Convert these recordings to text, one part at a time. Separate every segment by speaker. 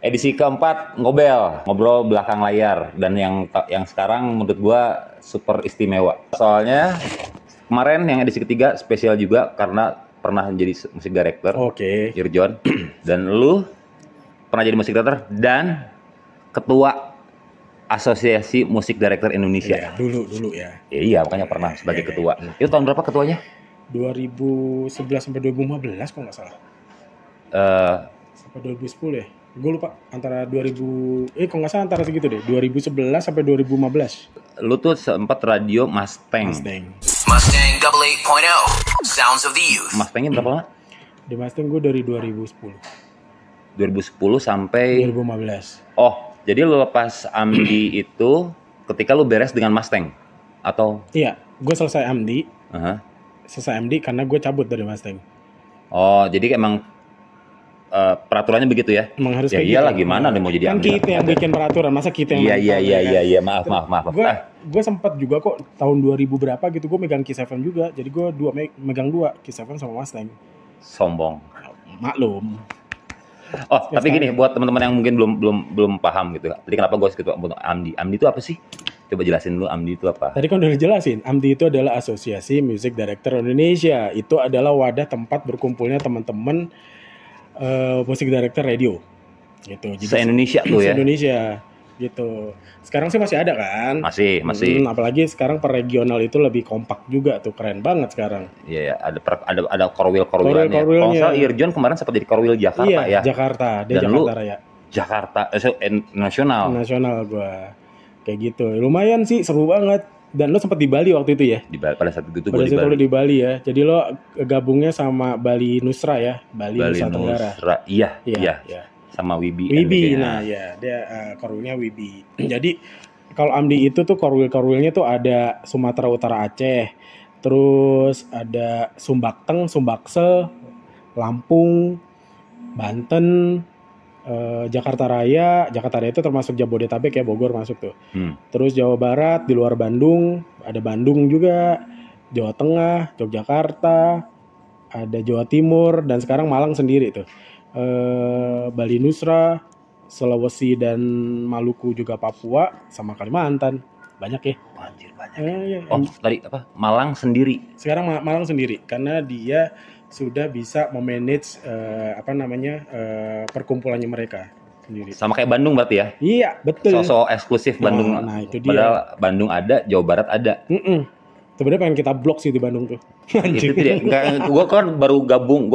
Speaker 1: Edisi keempat ngobrol belakang layar, dan yang sekarang menurut gua super istimewa. Soalnya kemarin yang edisi ketiga spesial juga karena pernah menjadi musik director.
Speaker 2: Oke.
Speaker 1: Irjon, dan lu pernah jadi musik director dan ketua Asosiasi Musik Director Indonesia.
Speaker 2: Iya, dulu ya.
Speaker 1: Iya, makanya pernah sebagai ketua. Itu tahun berapa ketuanya?
Speaker 2: 2011 sampai 2015 kok nggak salah. Sampai 2010 ya. Gue lupa antara 2000 kok nggak salah antara segitu deh. 2011 sampai 2015.
Speaker 1: Lu tuh sempat radio Mustang.
Speaker 3: Mustang 88.0 Sounds of the Youth.
Speaker 1: Mustangnya berapa lama?
Speaker 2: Di Mustang gue dari 2010
Speaker 1: sampai
Speaker 2: 2015.
Speaker 1: Oh, jadi lu lepas Amdi itu ketika lu beres dengan Mustang atau?
Speaker 2: Iya, gue selesai Amdi.
Speaker 1: Uh-huh.
Speaker 2: Selesai Amdi karena gue cabut dari Mustang.
Speaker 1: Oh, jadi emang peraturannya begitu ya?
Speaker 2: Emang harus
Speaker 1: ya iyalah gitu. Gimana dia mau jadi
Speaker 2: kan kita yang bikin peraturan, masa kita yang
Speaker 1: Iya, maaf.
Speaker 2: Gue sempat juga kok tahun 2000 berapa gitu gue megang Kiss FM juga. Jadi gue megang dua Kiss FM sama Mustang.
Speaker 1: Sombong.
Speaker 2: Maklum.
Speaker 1: Oh, tapi gini, buat teman-teman yang mungkin belum paham gitu. Tadi kenapa gue ketua Amdi? Amdi itu apa sih? Coba jelasin dulu Amdi itu apa.
Speaker 2: Tadi kan udah dijelasin. Amdi itu adalah Asosiasi Music Director Indonesia. Itu adalah wadah tempat berkumpulnya teman-teman musik director radio. Gitu. Jadi
Speaker 1: se-Indonesia tuh ya.
Speaker 2: Se-Indonesia gitu. Sekarang sih masih ada kan?
Speaker 1: Masih.
Speaker 2: Apalagi sekarang per regional itu lebih kompak juga tuh, keren banget sekarang.
Speaker 1: Iya, ada korwil-korwilannya. Kalau misalnya Irjon kemarin sempat jadi korwil Jakarta ya.
Speaker 2: Jakarta, dia
Speaker 1: dan
Speaker 2: Jakarta Raya.
Speaker 1: Jakarta nasional.
Speaker 2: Nasional gua. Kayak gitu. Lumayan sih, seru banget. Dan lo sempat di Bali waktu itu ya?
Speaker 1: Pada saat itu
Speaker 2: gue di Bali ya. Jadi lo gabungnya sama Bali Nusra ya, Bali Nusa Tenggara.
Speaker 1: Iya. Sama Wibi.
Speaker 2: Nah ya, dia korwilnya Wibi. Jadi kalau Amdi itu tuh korwilnya tuh ada Sumatera Utara Aceh, terus ada Sumbakteng, Sumbaksel, Lampung, Banten, Jakarta Raya itu termasuk Jabodetabek ya, Bogor masuk tuh. Terus Jawa Barat, di luar Bandung, ada Bandung juga, Jawa Tengah, Yogyakarta, ada Jawa Timur, dan sekarang Malang sendiri tuh. Bali Nusra, Sulawesi dan Maluku juga, Papua sama Kalimantan. Banyak ya?
Speaker 1: Anjir, banyak.
Speaker 2: Ya.
Speaker 1: Tadi apa? Malang sendiri.
Speaker 2: Sekarang Malang sendiri karena dia sudah bisa memanage perkumpulannya mereka sendiri.
Speaker 1: Sama kayak Bandung berarti ya?
Speaker 2: Iya, betul.
Speaker 1: Sosok eksklusif Bandung.
Speaker 2: Nah, itu dia.
Speaker 1: Padahal Bandung ada, Jawa Barat ada.
Speaker 2: Sebenarnya pengen kita blok sih di Bandung tuh.
Speaker 1: Itu tidak. Gue kan baru gabung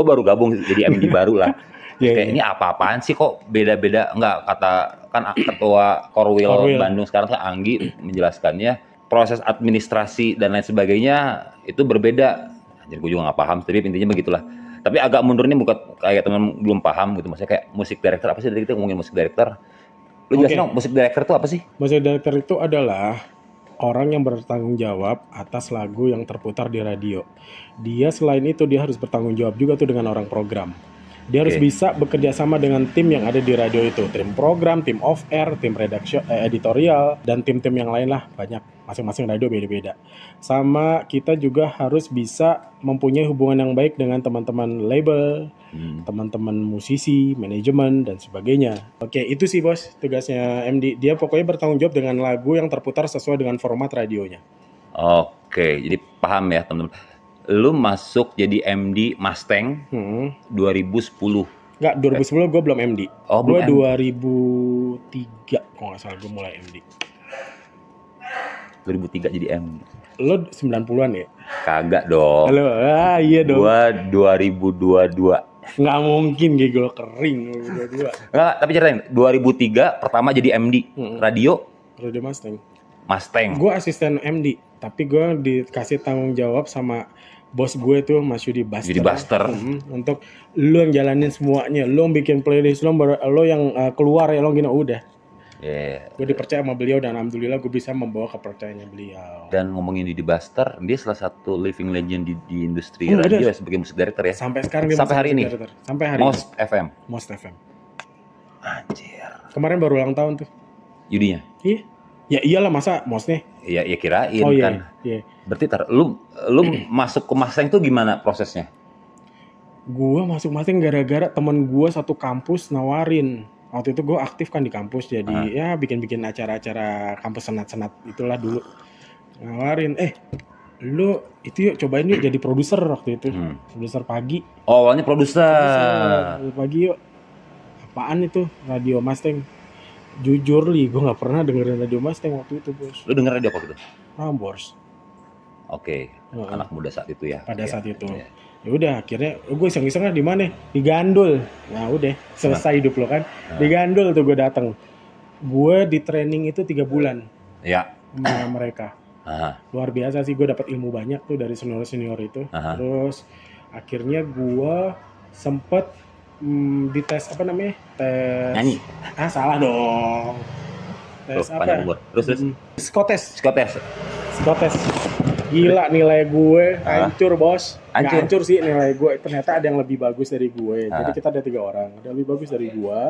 Speaker 1: jadi MD baru lah. Kayak ini apa-apaan sih kok beda-beda? Enggak, kata kan ketua Korwil Bandung sekarang kan Anggi menjelaskannya proses administrasi dan lain sebagainya itu berbeda. Jadi gue juga nggak paham, tapi intinya begitulah. Tapi agak mundur nih bukan kayak teman belum paham gitu, maksudnya kayak musik director apa sih? Tadi kita ngomongin musik director. Lu jelasin dong, musik director itu apa sih?
Speaker 2: Musik director itu adalah orang yang bertanggung jawab atas lagu yang terputar di radio. Dia selain itu dia harus bertanggung jawab juga tuh dengan orang program. Dia harus bisa bekerja sama dengan tim yang ada di radio itu, tim program, tim off air, tim editorial, dan tim-tim yang lain lah, banyak. Masing-masing radio beda-beda. Sama kita juga harus bisa mempunyai hubungan yang baik dengan teman-teman label, teman-teman musisi, manajemen, dan sebagainya. Oke, itu sih bos, tugasnya MD. Dia pokoknya bertanggung jawab dengan lagu yang terputar sesuai dengan format radionya.
Speaker 1: Oke, jadi paham ya teman-teman. Lu masuk jadi MD Mustang 2010.
Speaker 2: Enggak, 2010 gue belum MD.
Speaker 1: Oh,
Speaker 2: gue 2003 kalau nggak salah gue mulai MD.
Speaker 1: 2003 jadi MD.
Speaker 2: Lo 90-an ya?
Speaker 1: Kagak dong.
Speaker 2: Halo, iya dong.
Speaker 1: Gua 2022.
Speaker 2: Nggak mungkin gigol kering 2022.
Speaker 1: Enggak, tapi ceritain. 2003 pertama jadi MD. Radio Mustang.
Speaker 2: Gue asisten MD, tapi gue dikasih tanggung jawab sama bos gue tuh Mas Yudi Buster. Untuk lo yang jalanin semuanya, lo yang bikin playlist, lo yang keluar ya, lo gini udah. Gue dipercaya sama beliau dan alhamdulillah gue bisa membawa kepercayaannya beliau.
Speaker 1: Dan ngomongin Yudi Buster, dia salah satu living legend di industri radio ya, sebagai musik director ya.
Speaker 2: Sampai sekarang dia
Speaker 1: sampai hari ini.
Speaker 2: Sampai hari
Speaker 1: Most
Speaker 2: ini.
Speaker 1: FM.
Speaker 2: Most FM.
Speaker 1: Anjir.
Speaker 2: Kemarin baru ulang tahun tuh.
Speaker 1: Yudinya?
Speaker 2: Iya. Ya iyalah masa Mostnya.
Speaker 1: Iya, ya kirain kan.
Speaker 2: Iya.
Speaker 1: Berarti lu masuk ke Mustang tuh gimana prosesnya?
Speaker 2: Gua masuk Mustang gara-gara teman gua satu kampus nawarin. Waktu itu gue aktif kan di kampus, jadi ya bikin-bikin acara-acara kampus senat-senat itulah dulu. Ngawarin, lu itu yuk cobain yuk jadi produser waktu itu. Produser pagi.
Speaker 1: Oh, awalnya produser.
Speaker 2: Pagi yuk. Apaan itu? Radio Mustang. Jujur gue nggak pernah dengerin Radio Mustang waktu itu, bos.
Speaker 1: Lu denger radio apa gitu?
Speaker 2: Prambors.
Speaker 1: Oke, anak muda saat itu ya.
Speaker 2: Pada saat itu.
Speaker 1: Iya.
Speaker 2: Ya udah, akhirnya gue iseng-iseng lah di mana? Di Gandul. Nah udah, selesai hidup lo kan. Di Gandul tuh gue datang. Gue di training itu 3 bulan.
Speaker 1: Ya.
Speaker 2: Sama mereka. Luar biasa sih, gue dapat ilmu banyak tuh dari senior itu. Terus akhirnya gue sempet dites apa namanya? Tes
Speaker 1: nyanyi.
Speaker 2: Salah dong. Tes apa?
Speaker 1: Terus
Speaker 2: Psikotes.
Speaker 1: Psikotes.
Speaker 2: Gila, nilai gue hancur, bos.
Speaker 1: Hancur.
Speaker 2: Nggak hancur sih nilai gue. Ternyata ada yang lebih bagus dari gue. Jadi kita ada 3 orang. Ada yang lebih bagus dari gue.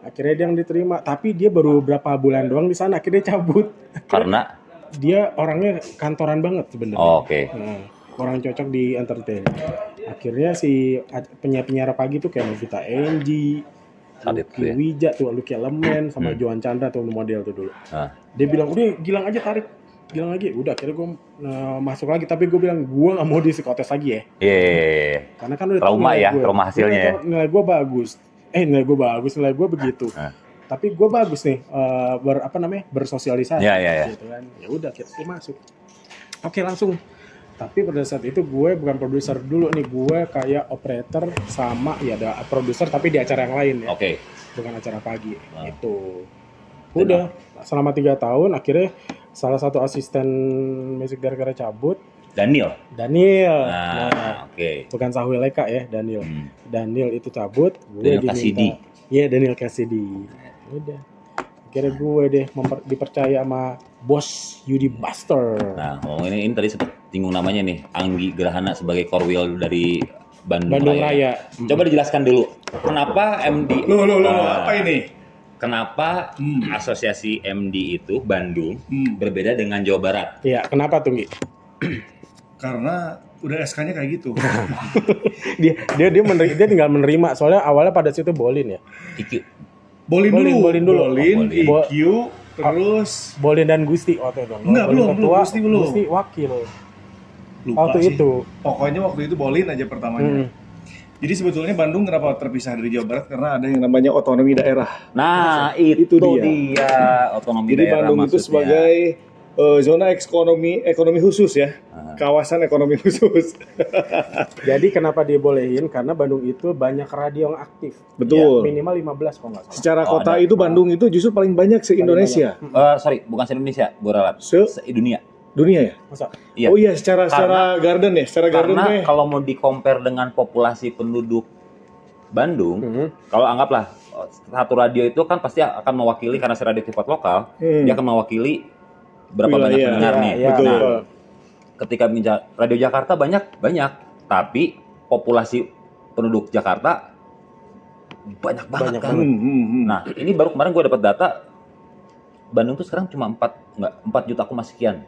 Speaker 2: Akhirnya dia yang diterima. Tapi dia baru berapa bulan doang di sana. Akhirnya cabut.
Speaker 1: Karena
Speaker 2: dia orangnya kantoran banget sebenarnya.
Speaker 1: Oke.
Speaker 2: Orang cocok di entertain. Akhirnya si penyiar pagi tuh kayak Novita Enji, Lucky Wija tuh, Lucky Elemen, sama Johan Chandra tuh model tuh dulu. Dia bilang, udah Gilang aja tarik. Gilang lagi, udah akhirnya gue masuk lagi, tapi gue bilang gue nggak mau di psikotes lagi ya.
Speaker 1: Iya.
Speaker 2: Karena kan udah
Speaker 1: trauma ya, trauma hasilnya ya.
Speaker 2: Nilai gue bagus, nilai gue begitu. Tapi gue bagus nih, bersosialisasi.
Speaker 1: Iya.
Speaker 2: Gitu kan. Ya udah, kita masuk. Oke langsung. Tapi pada saat itu gue bukan produser dulu nih, gue kayak operator sama ya ada produser tapi di acara yang lain ya.
Speaker 1: Oke.
Speaker 2: Bukan acara pagi. Itu. Udah selama 3 tahun akhirnya salah satu asisten music director cabut. Daniel.
Speaker 1: Oke.
Speaker 2: Bukan Sahwi Leka ya, Daniel. Daniel itu cabut.
Speaker 1: Daniel Cassidy.
Speaker 2: Iya, Daniel Cassidy. Udah. Akhirnya gue deh dipercaya sama bos Yudi Buster.
Speaker 1: Nah, ini tadi sempat singgung namanya nih, Anggi Grahana sebagai Korwil dari Bandung Raya. Coba dijelaskan dulu, kenapa MD?
Speaker 4: Apa ini?
Speaker 1: Kenapa asosiasi MD itu Bandung berbeda dengan Jawa Barat?
Speaker 2: Iya, kenapa tuh, Gi?
Speaker 4: Karena udah SK-nya kayak gitu.
Speaker 2: dia tinggal menerima. Soalnya awalnya pada situ Bolin ya.
Speaker 4: Bolin dulu. IQ, terus
Speaker 2: Bolin dan Gusti waktu itu.
Speaker 4: Enggak, belum Gusti belum.
Speaker 2: Gusti wakil.
Speaker 4: Lupa
Speaker 2: waktu
Speaker 4: sih.
Speaker 2: itu.
Speaker 4: Pokoknya waktu itu Bolin aja pertamanya. Jadi sebetulnya Bandung kenapa terpisah dari Jawa Barat? Karena ada yang namanya otonomi daerah.
Speaker 1: Nah, itu dia otonomi
Speaker 4: Jadi
Speaker 1: daerah.
Speaker 4: Bandung maksudnya itu sebagai zona ekonomi khusus ya. Kawasan ekonomi khusus.
Speaker 2: Jadi kenapa dibolehin? Karena Bandung itu banyak radio yang aktif.
Speaker 4: Betul.
Speaker 2: Ya, minimal 15 kalau nggak salah.
Speaker 4: Secara kota itu Bandung itu justru paling banyak se-Indonesia.
Speaker 1: Bukan se-Indonesia, gue ralat. Se-dunia.
Speaker 4: Dunia ya?
Speaker 2: Masa?
Speaker 4: Iya. Oh iya, secara garden ya,
Speaker 1: karena kalau mau di-compare dengan populasi penduduk Bandung, kalau anggaplah satu radio itu kan pasti akan mewakili, karena radio sifat lokal, dia akan mewakili berapa banyak pendengarnya.
Speaker 2: Betul.
Speaker 1: Nah, ketika radio Jakarta banyak, tapi populasi penduduk Jakarta banyak banget kan. Nah, ini baru kemarin gue dapat data, Bandung tuh sekarang cuma 4 juta sekian.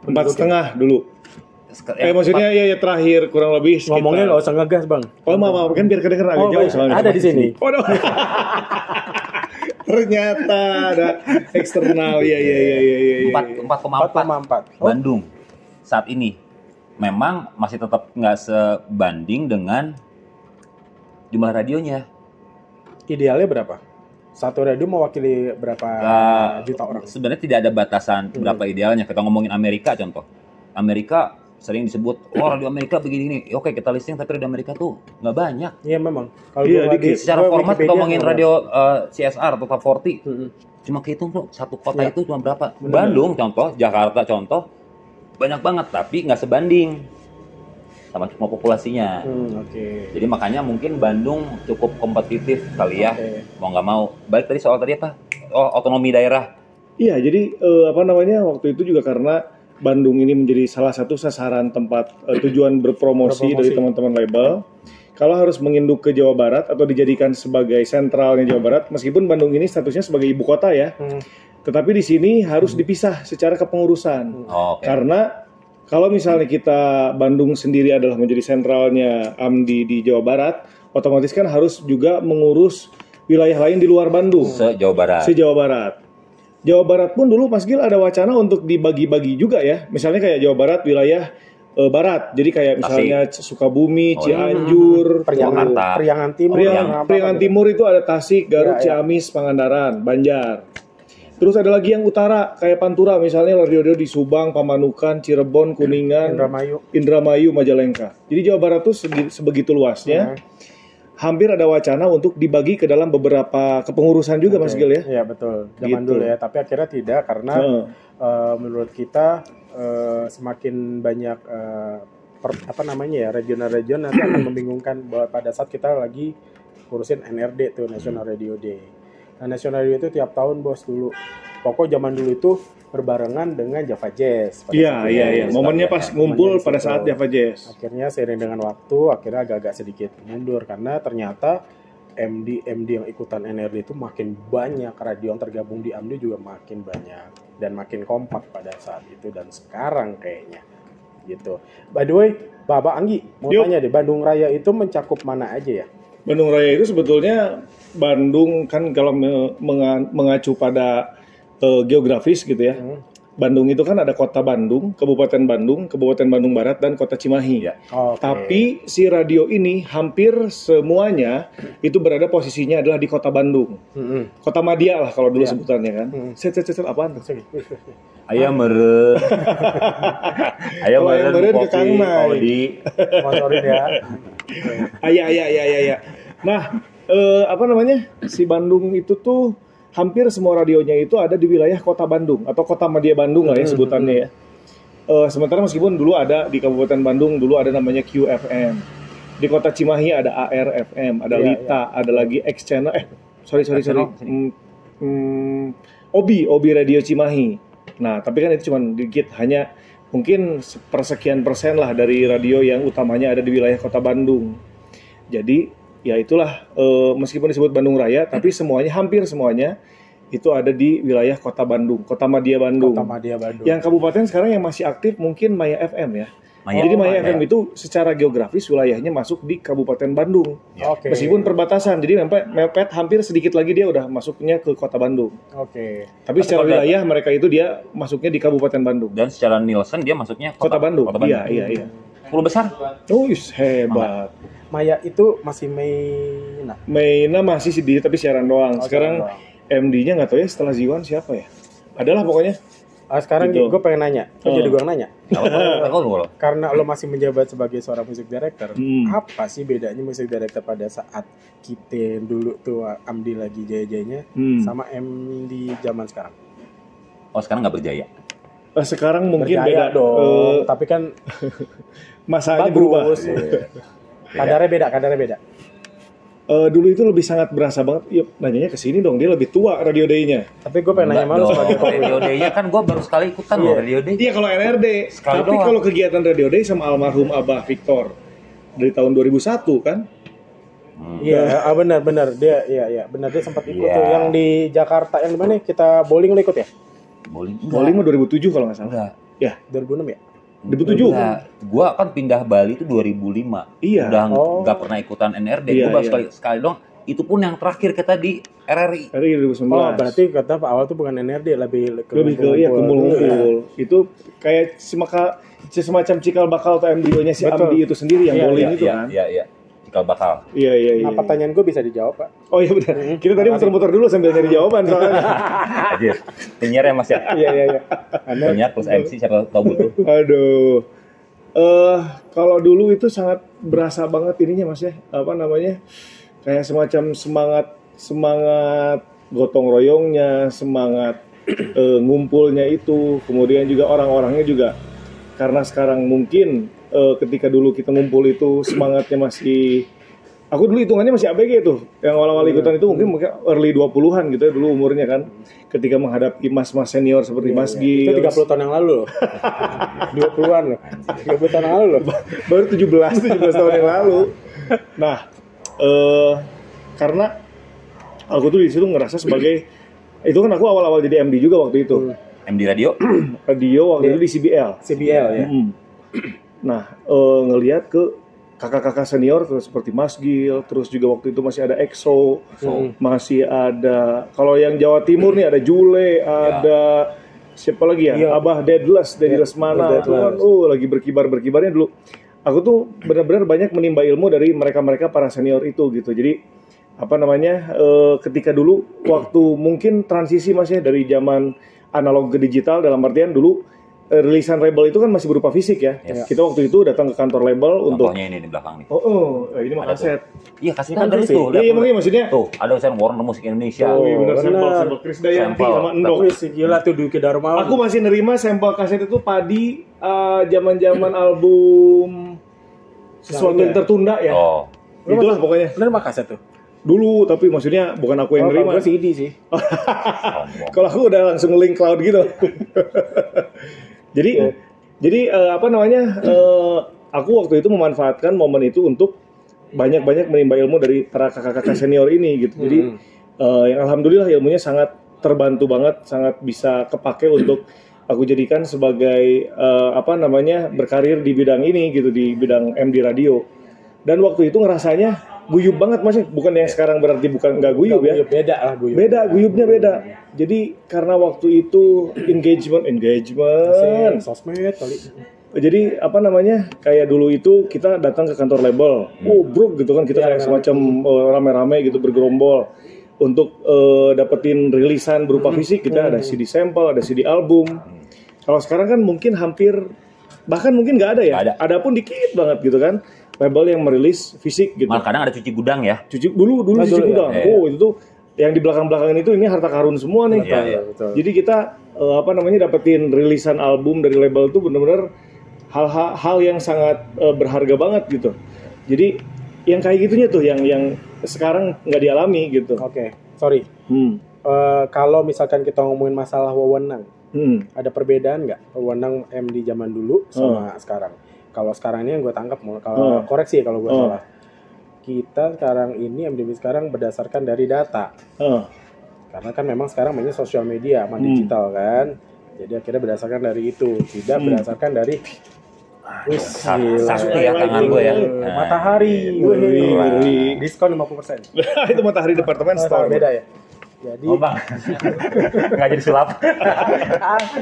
Speaker 4: 4,5 dulu. Maksudnya ya terakhir kurang lebih sekitar.
Speaker 2: Ngomongnya nggak usah ngegas, Bang.
Speaker 4: Oh, maaf kan biar kedengeran agak jauh soalnya.
Speaker 2: Ada di sini.
Speaker 4: Oh, no. Ternyata ada eksternal. Iya.
Speaker 1: 4,4 Bandung saat ini. Memang masih tetap nggak sebanding dengan jumlah radionya.
Speaker 2: Idealnya berapa? Satu radio mewakili berapa juta orang?
Speaker 1: Sebenarnya tidak ada batasan berapa idealnya. Kita ngomongin Amerika contoh. Amerika sering disebut, radio Amerika begini. Oke, kita listing, tapi radio Amerika tuh nggak banyak.
Speaker 2: Iya memang.
Speaker 1: Kalau secara format kita ngomongin radio CSR atau Top 40, cuma kehitung tuh satu kota itu cuma berapa. Bandung contoh, Jakarta contoh, banyak banget, tapi nggak sebanding sama cuma populasinya. Jadi makanya mungkin Bandung cukup kompetitif kali ya. Mau nggak mau. Balik tadi soal tadi apa? Otonomi daerah.
Speaker 4: Iya, jadi waktu itu juga karena Bandung ini menjadi salah satu sasaran tempat tujuan berpromosi dari teman-teman label. Kalau harus menginduk ke Jawa Barat atau dijadikan sebagai sentralnya Jawa Barat, meskipun Bandung ini statusnya sebagai ibu kota ya, tetapi di sini harus dipisah secara kepengurusan. Karena kalau misalnya kita Bandung sendiri adalah menjadi sentralnya AMDI di Jawa Barat, otomatis kan harus juga mengurus wilayah lain di luar Bandung.
Speaker 1: Se-Jawa Barat.
Speaker 4: Se-Jawa Barat. Jawa Barat pun dulu Mas Gil ada wacana untuk dibagi-bagi juga ya. Misalnya kayak Jawa Barat wilayah barat. Jadi kayak misalnya Sukabumi, Cianjur,
Speaker 2: Priangan Timur.
Speaker 4: Priangan Timur itu ada Tasik, Garut, Ciamis, Pangandaran, Banjar. Terus ada lagi yang utara kayak Pantura misalnya radio di Subang, Pamanukan, Cirebon, Kuningan, Indramayu, Majalengka. Jadi Jawa Barat tuh sebegitu luasnya. Hampir ada wacana untuk dibagi ke dalam beberapa kepengurusan juga Mas Gil ya.
Speaker 2: Iya betul. Zaman dulu ya, tapi akhirnya tidak karena menurut kita semakin banyak regional-region nanti akan membingungkan bahwa pada saat kita lagi ngurusin NRD tuh National Radio Day. Nah, National Radio itu tiap tahun bos dulu. Pokok zaman dulu itu berbarengan dengan Java Jazz.
Speaker 4: Iya. Momennya pas ngumpul pada saat Java Jazz.
Speaker 2: Akhirnya seiring dengan waktu, akhirnya agak-agak sedikit mundur karena ternyata MD yang ikutan NRD itu makin banyak, radio yang tergabung di AMDI juga makin banyak dan makin kompak pada saat itu dan sekarang kayaknya gitu. By the way, Bapak Anggi mau tanya deh, Bandung Raya itu mencakup mana aja ya?
Speaker 4: Bandung Raya itu sebetulnya Bandung kan kalau mengacu pada geografis gitu ya. Bandung itu kan ada kota Bandung, Kabupaten Bandung Barat, dan kota Cimahi. Ya. Tapi si radio ini hampir semuanya itu berada posisinya adalah di kota Bandung. Kota Madia lah kalau dulu sebutannya kan. Set apaan tuh?
Speaker 1: Ayam meren. Ayam meren
Speaker 4: ke Kang
Speaker 1: Mai.
Speaker 2: Motorin ya.
Speaker 4: Iya. Nah, si Bandung itu tuh hampir semua radionya itu ada di wilayah kota Bandung atau kota Madia Bandung lah ya sebutannya ya. Sementara meskipun dulu ada di Kabupaten Bandung dulu ada namanya QFM. Di kota Cimahi ada ARFM, ada Lita, ada lagi X Channel. Sorry. Obi Radio Cimahi. Nah, tapi kan itu cuma dikit, hanya mungkin persekian persen lah dari radio yang utamanya ada di wilayah kota Bandung. Jadi ya itulah, meskipun disebut Bandung Raya, tapi hampir semuanya itu ada di wilayah kota Bandung, kota Madia Bandung. Yang kabupaten sekarang yang masih aktif mungkin Maya FM ya. Jadi Maya FM itu secara geografis wilayahnya masuk di Kabupaten Bandung. Meskipun perbatasan, jadi mepet hampir sedikit lagi dia udah masuknya ke kota Bandung. Tapi secara wilayah mereka itu dia masuknya di Kabupaten Bandung.
Speaker 1: Dan secara Nielsen dia masuknya
Speaker 4: kota Bandung. Iya.
Speaker 1: 10 besar.
Speaker 4: Hebat.
Speaker 2: Maya itu masih
Speaker 4: Maina masih sih dia, tapi siaran doang. Sekarang MD-nya nggak tahu ya setelah Ziwan siapa ya. Adalah pokoknya.
Speaker 2: Sekarang gue pengen nanya. Jadi gue nanya.
Speaker 1: Kalau
Speaker 2: karena lo masih menjabat sebagai seorang music director, apa sih bedanya music director pada saat kita dulu tuh AMDI lagi jaya-jayanya sama MD zaman sekarang?
Speaker 1: Sekarang nggak berjaya.
Speaker 4: Sekarang mungkin
Speaker 2: berjaya
Speaker 4: beda
Speaker 2: dong. Tapi kan
Speaker 4: masanya berubah.
Speaker 2: Kadarnya beda.
Speaker 4: Dulu itu lebih sangat berasa banget. Yuk, nanyanya ke sini dong. Dia lebih tua Radio Day-nya.
Speaker 2: Tapi gue pengen nanya malu sebagai
Speaker 1: Radio Day-nya kan gue baru sekali ikutan loh Radio Day.
Speaker 4: Iya kalau NRD. Tapi kalau kegiatan Radio Day sama almarhum Abah Victor dari tahun 2001 kan?
Speaker 2: Iya, benar. Dia benar dia sempat ikut tuh yang di Jakarta yang di mana kita bowling lo ikut ya?
Speaker 4: Bowling mah 2007 kalau nggak salah.
Speaker 2: Ya, 2006 ya?
Speaker 4: 2007.
Speaker 1: Gua kan pindah Bali itu 2005.
Speaker 4: Iya.
Speaker 1: Udah nggak pernah ikutan NRD. Gua baru sekali dong. Itu pun yang terakhir kita di RRI.
Speaker 4: RRI 2019.
Speaker 2: Berarti kata Pak awal tuh bukan NRD, lebih ke
Speaker 4: kumpul-kumpul. Itu kayak semacam cikal bakal atau MBO-nya si AMDI itu sendiri yang bowling itu kan.
Speaker 1: Iya. Cikal bakal.
Speaker 2: Iya. Nah, pertanyaan gue bisa dijawab, Pak.
Speaker 4: Oh iya benar. Kita tadi muter-muter dulu sambil nyari jawaban soalnya.
Speaker 1: Anjir. Penyiar ya Mas ya?
Speaker 2: Iya.
Speaker 1: Penyiar plus MC siapa tahu butuh.
Speaker 4: Aduh. Kalau dulu itu sangat berasa banget ininya Mas ya. Kayak semacam semangat gotong royongnya, semangat ngumpulnya itu. Kemudian juga orang-orangnya juga. Karena sekarang mungkin ketika dulu kita ngumpul itu semangatnya masih, aku dulu hitungannya masih ABG tuh, yang awal-awal ikutan itu mungkin early 20-an gitu ya dulu umurnya kan, ketika menghadapi mas-mas senior seperti Mas Gil.
Speaker 2: Itu 30 tahun yang lalu loh. 20-an loh. 30 tahun yang lalu loh.
Speaker 4: Baru 17 tahun yang lalu. Nah, karena aku tuh di situ ngerasa sebagai, itu kan aku awal-awal jadi MD juga waktu itu.
Speaker 1: MD radio?
Speaker 4: Radio waktu itu di CBL
Speaker 2: ya.
Speaker 4: Nah, ngelihat ke kakak-kakak senior terus seperti Mas Gil, terus juga waktu itu masih ada EXO, masih ada kalau yang Jawa Timur nih ada Jule, ada siapa lagi ya? Abah Deadless mana? Itu kan lagi berkibarnya dulu. Aku tuh benar-benar banyak menimba ilmu dari mereka-mereka para senior itu gitu. Jadi ketika dulu waktu mungkin transisi masih dari zaman analog ke digital, dalam artian dulu rilisan label itu kan masih berupa fisik ya. Kita waktu itu datang ke kantor label untuk
Speaker 1: contohnya ini di belakang nih.
Speaker 4: Ini mah kaset.
Speaker 1: Iya, kaset kan dari itu.
Speaker 4: Iya, maksudnya.
Speaker 1: Tuh, ada tulisan Warner Musik Indonesia.
Speaker 4: Benar, sampel Krisdayanti sama Endok.
Speaker 2: Gila tuh Duki Darmawan.
Speaker 4: Aku masih nerima sampel kaset itu Padi zaman-zaman album sesuatu yang tertunda ya. Itulah pokoknya.
Speaker 2: Nerima kaset tuh.
Speaker 4: Dulu, tapi maksudnya bukan aku yang nerima.
Speaker 2: Gue CD sih.
Speaker 4: Kalau aku udah langsung link cloud gitu. Jadi aku waktu itu memanfaatkan momen itu untuk banyak-banyak menimba ilmu dari para kakak-kakak senior ini gitu. Jadi yang alhamdulillah ilmunya sangat terbantu banget, sangat bisa kepake untuk aku jadikan sebagai berkarir di bidang ini gitu, di bidang MD radio. Dan waktu itu ngerasanya guyub banget, maksudnya bukan yang sekarang berarti bukan nggak guyub ya.
Speaker 2: Beda lah guyub.
Speaker 4: Guyubnya beda. Jadi karena waktu itu engagement
Speaker 2: sosmed kali.
Speaker 4: Jadi kayak dulu itu kita datang ke kantor label, bro gitu kan, kita kayak semacam rame-rame gitu bergerombol untuk dapetin rilisan berupa fisik. Kita ada CD sampel, ada CD album. Kalau sekarang kan mungkin bahkan mungkin nggak ada ya. Ada pun dikit banget gitu kan. Label yang merilis fisik gitu.
Speaker 1: Malah kadang ada cuci gudang ya.
Speaker 4: Dulu cuci gudang. Itu tuh yang di belakang-belakang itu ini harta karun semua nih.
Speaker 2: Betul.
Speaker 4: Jadi kita dapetin rilisan album dari label itu benar-benar hal yang sangat berharga banget gitu. Jadi yang kayak gitunya tuh yang sekarang nggak dialami gitu.
Speaker 2: Oke. Sorry. Kalau misalkan kita ngomongin masalah wewenang, ada perbedaan nggak wewenang MD zaman dulu sama sekarang? Kalau sekarang ini yang gue tangkap, kalau koreksi ya kalau gue salah. Kita sekarang ini MDB sekarang berdasarkan dari data. Karena kan memang sekarang mainnya sosial media, digital kan. Jadi akhirnya berdasarkan dari itu, tidak berdasarkan dari
Speaker 1: satu ya tangan gue ya.
Speaker 2: Matahari. Diskon 50%.
Speaker 4: Itu Matahari Department Store.
Speaker 2: Beda ya. Jadi
Speaker 1: Bang. Nggak jadi sulap.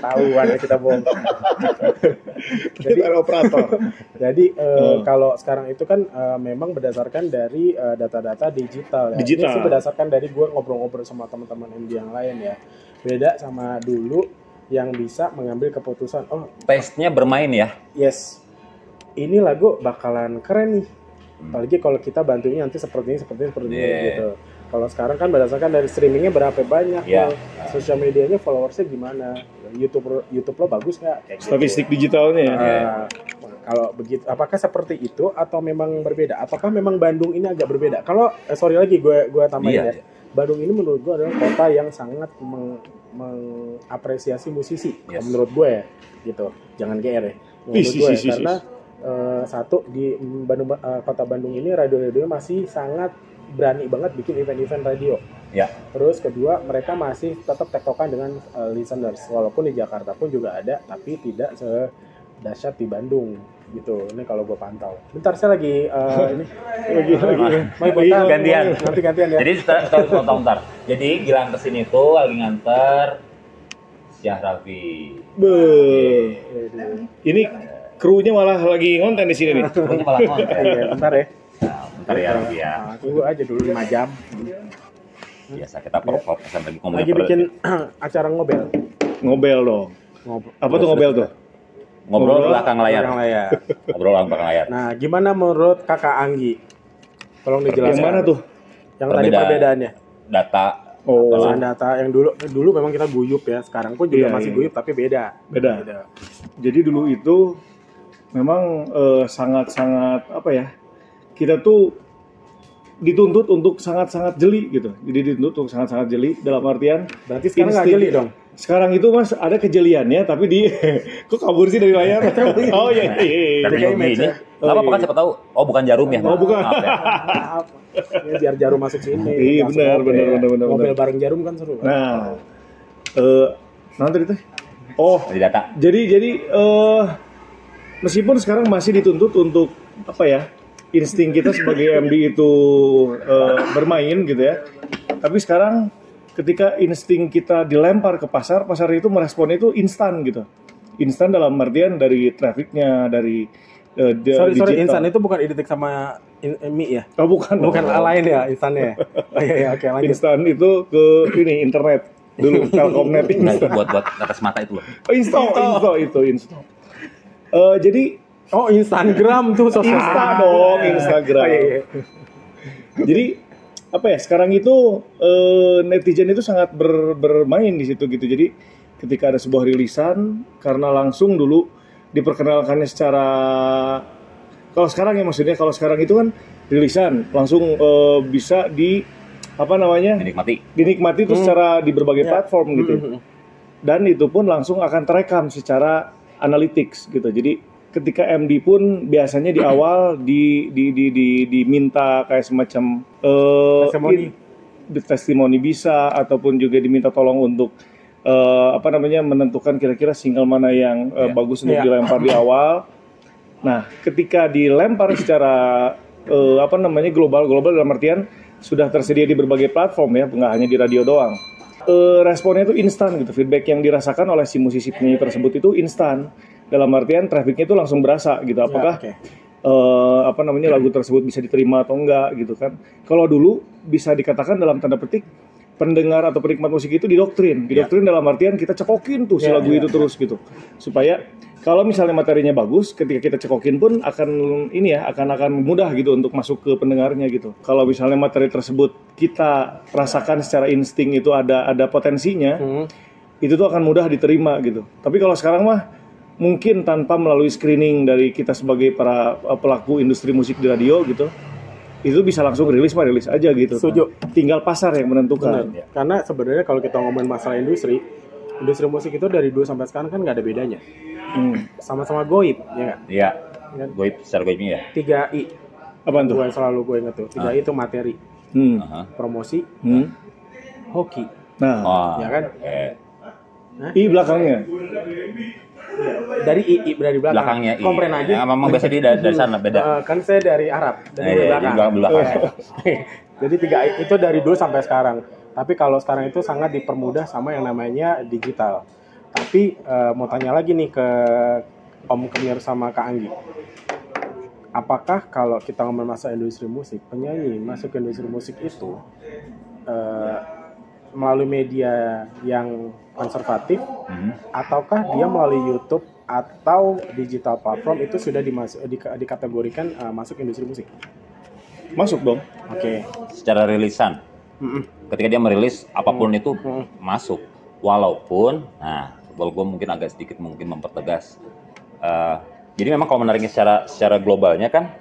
Speaker 2: Tahuan ya kita bohong.
Speaker 4: Jadi operator.
Speaker 2: Jadi kalau sekarang itu kan memang berdasarkan dari data-data digital ya. Ini sih berdasarkan dari gue ngobrol-ngobrol sama teman-teman MD yang lain ya. Beda sama dulu yang bisa mengambil keputusan.
Speaker 1: Taste-nya bermain ya.
Speaker 2: Yes. Ini lagu bakalan keren nih. Apalagi kalau kita bantunya nanti seperti ini gitu. Kalau sekarang kan berdasarkan dari streamingnya berapa banyak, sosial medianya followersnya gimana, YouTube lo bagus nggak?
Speaker 4: Statistik digitalnya ya.
Speaker 2: Kalau begitu, apakah seperti itu atau memang berbeda? Apakah memang Bandung ini agak berbeda? Kalau sorry lagi gue tambahin ya, Bandung ini menurut gue adalah kota yang sangat mengapresiasi musisi, menurut gue ya, gitu. Jangan GR ya, menurut gue ya, karena satu di Bandung, kota Bandung ini radio-radionya masih sangat berani banget bikin event-event radio.
Speaker 1: Ya.
Speaker 2: Terus kedua, mereka masih tetap tektokan dengan listeners. Walaupun di Jakarta pun juga ada, tapi tidak sedahsyat di Bandung gitu. Ini kalau gue pantau. Bentar saya lagi ini lagi
Speaker 1: gantian.
Speaker 2: Nanti gantian ya.
Speaker 1: Jadi bentar. Jadi Gilang kesini tuh lagi nganter Syah Raffi.
Speaker 4: Ini krunya malah lagi ngonten di sini nih.
Speaker 1: Krunya malah ngonten.
Speaker 2: Bentar ya.
Speaker 1: Bentar ya Raffi ya.
Speaker 2: Tunggu aja dulu 5 jam.
Speaker 1: Biasa kita perform lagi ngomong.
Speaker 2: Lagi bikin acara
Speaker 4: Ngobel dong. Apa tuh ngobel tuh?
Speaker 1: Ngobrol belakang layar. Ngobrol belakang layar.
Speaker 2: Nah, gimana menurut Kakak Anggi? Tolong dijelaskan.
Speaker 4: Yang mana tuh?
Speaker 2: Yang tadi perbedaannya.
Speaker 1: Data.
Speaker 2: Data yang dulu memang kita guyub ya. Sekarang pun juga masih guyub tapi beda.
Speaker 4: Jadi dulu itu memang sangat-sangat apa ya? Kita tuh dituntut untuk sangat-sangat jeli gitu. Jadi dituntut untuk sangat-sangat jeli dalam artian
Speaker 2: berarti sekarang nggak jeli dong.
Speaker 4: Sekarang itu Mas ada kejeliannya tapi kok kabur sih dari layar? Oh iya.
Speaker 1: Tapi ini apa kan siapa tahu? Oh bukan jarum ya?
Speaker 4: Oh bukan.
Speaker 2: Maaf. Ya, biar jarum masuk sini.
Speaker 4: Iya benar.
Speaker 2: Mobil bareng jarum kan seru.
Speaker 4: Nah, nanti itu.
Speaker 1: Di data.
Speaker 4: Jadi meskipun sekarang masih dituntut untuk apa ya? insting kita sebagai MD itu bermain gitu ya. Tapi sekarang ketika insting kita dilempar ke pasar itu meresponnya itu instan gitu. Instan dalam artian dari trafficnya, dari
Speaker 2: sorry, instan itu bukan identik sama mie ya?
Speaker 4: Oh bukan
Speaker 2: lain ya instannya. Iya, oke, lanjut.
Speaker 4: Instan itu ke ini internet dulu Telkomnet
Speaker 1: Nah, buat atas mata itu loh.
Speaker 4: Insta. Jadi
Speaker 2: Instagram tuh sosial.
Speaker 4: Instagram.
Speaker 2: Iya.
Speaker 4: Jadi apa ya? Sekarang itu netizen itu sangat bermain di situ gitu. Jadi ketika ada sebuah rilisan, karena langsung dulu diperkenalkannya secara kalau sekarang ya maksudnya kalau sekarang itu kan rilisan langsung bisa dinikmati itu secara di berbagai platform gitu. Dan itu pun langsung akan terekam secara analytics gitu. Jadi ketika MD pun biasanya di awal diminta kayak semacam testimoni bisa ataupun juga diminta tolong untuk menentukan kira-kira single mana yang bagus untuk dilempar di awal. Nah, ketika dilempar secara global dalam artian sudah tersedia di berbagai platform ya, nggak hanya di radio doang. Responnya itu instan gitu, feedback yang dirasakan oleh si musisi penyanyi tersebut itu instan. Dalam artian trafficnya itu langsung berasa gitu, apakah lagu tersebut bisa diterima atau enggak gitu kan. Kalau dulu bisa dikatakan dalam tanda petik pendengar atau penikmat musik itu didoktrin dalam artian kita cekokin tuh si lagu itu terus gitu, supaya kalau misalnya materinya bagus, ketika kita cekokin pun akan mudah gitu untuk masuk ke pendengarnya gitu. Kalau misalnya materi tersebut kita rasakan secara insting itu ada potensinya, itu tuh akan mudah diterima gitu. Tapi kalau sekarang mah mungkin tanpa melalui screening dari kita sebagai para pelaku industri musik di radio gitu, itu bisa langsung rilis aja gitu.
Speaker 2: Setuju.
Speaker 4: Kan. Tinggal pasar yang menentukan.
Speaker 2: Benar. Karena sebenarnya kalau kita ngomongin masalah industri musik itu dari dulu sampai sekarang kan nggak ada bedanya. Sama-sama goib, ya nggak?
Speaker 1: Iya. Goib, secara goibnya ya.
Speaker 2: 3I.
Speaker 4: Apaan tuh?
Speaker 2: Gue selalu gue inget tuh. 3I itu materi, promosi, hoki.
Speaker 4: Nah,
Speaker 2: ya kan?
Speaker 4: I belakangnya.
Speaker 2: Dari I berarti
Speaker 1: belakangnya I.
Speaker 2: Kompren aja.
Speaker 1: Ya, memang biasa dia dari sana beda.
Speaker 2: Kan saya dari Arab, dari belakang. Jadi 3I itu dari dulu sampai sekarang. Tapi kalau sekarang itu sangat dipermudah sama yang namanya digital. Tapi mau tanya lagi nih ke Om Kemir sama Kak Anggi. Apakah kalau kita ngomong masa industri musik, penyanyi masuk ke industri musik itu melalui media yang konservatif, ataukah dia melalui YouTube atau digital platform itu sudah dikategorikan masuk industri musik?
Speaker 4: Masuk dong.
Speaker 2: Oke.
Speaker 1: Secara rilisan. Ketika dia merilis apapun itu masuk. Walaupun, gue mungkin agak sedikit mempertegas. Jadi memang kalau menariknya secara globalnya kan,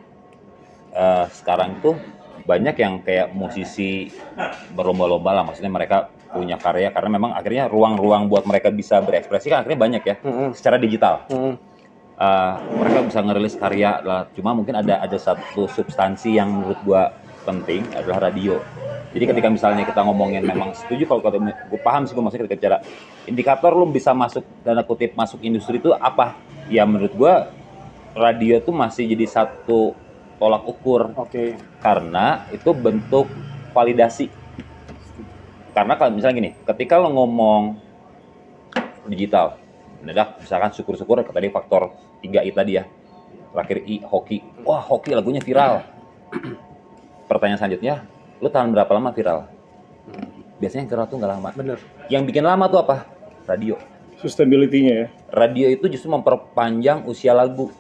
Speaker 1: sekarang itu banyak yang kayak musisi berlomba-lomba lah, maksudnya mereka punya karya karena memang akhirnya ruang-ruang buat mereka bisa berekspresi kan akhirnya banyak ya, secara digital. Mereka bisa ngerilis karya lah, cuma mungkin ada satu substansi yang menurut gue penting adalah radio. Jadi ketika misalnya kita ngomongin memang setuju kalau gue paham sih gue maksudnya ketika bicara indikator lu bisa masuk tanda kutip masuk industri itu apa? Ya menurut gue radio itu masih jadi satu tolak ukur. Karena itu bentuk validasi. Karena kalau misalnya gini, ketika lo ngomong digital, misalkan syukur-syukur tadi faktor 3I tadi ya. Terakhir I, hoki. Wah, hoki lagunya viral. Pertanyaan selanjutnya, lu tahan berapa lama viral? Biasanya yang viral tuh nggak lama.
Speaker 2: Bener.
Speaker 1: Yang bikin lama tuh apa? Radio.
Speaker 4: Sustainability-nya ya.
Speaker 1: Radio itu justru memperpanjang usia lagu.